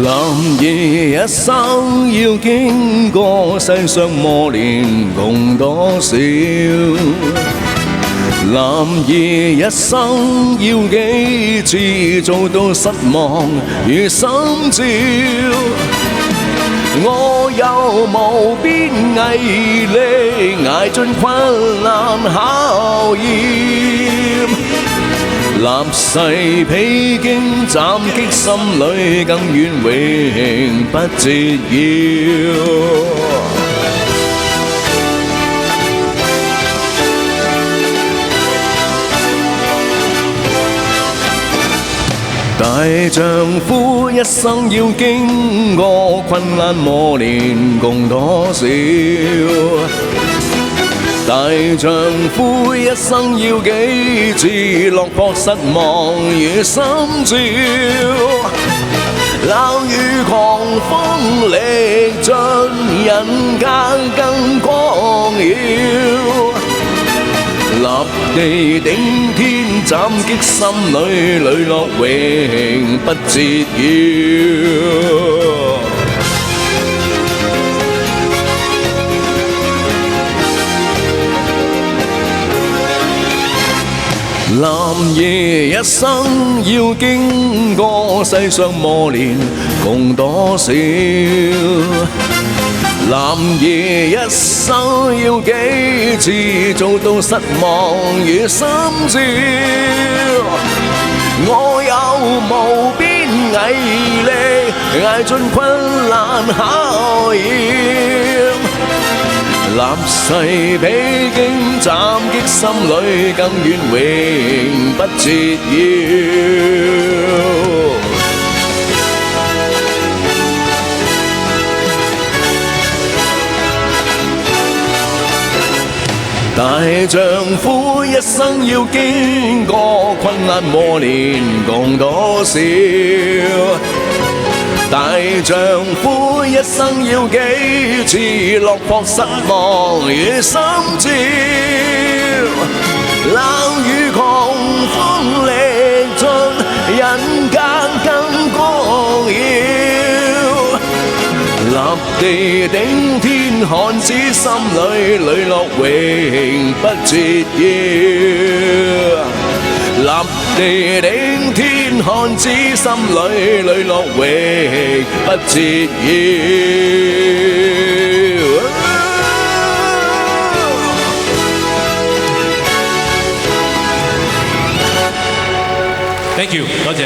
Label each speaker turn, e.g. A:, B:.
A: 男兒一生要經過世上磨練共多少，男兒一生要幾次做到失望與心照，我有無邊毅力捱盡困難考驗，立誓披荊斬棘，心裏更願永不折腰。大丈夫一生要經過困難磨練共多少，大丈夫一生要幾次落魄失望與心照，冷雨狂風歷盡，人間更光耀，立地頂天斬擊，心裏磊落永不折腰。男兒一生要經過世上磨練共多少，男兒一生要幾次做到失望與心照，我有無邊毅力捱盡困難考驗，立誓披荊斬棘，心裏更願永不折腰。大丈夫一生要經過困難磨練共多少，大丈夫一生要幾次落魄失望與心照，冷雨狂風歷盡，人間更光耀，立地頂天漢子，心裏磊落永不折腰，立地頂天漢子，心裏磊落永不折腰。
B: Thank you，多謝。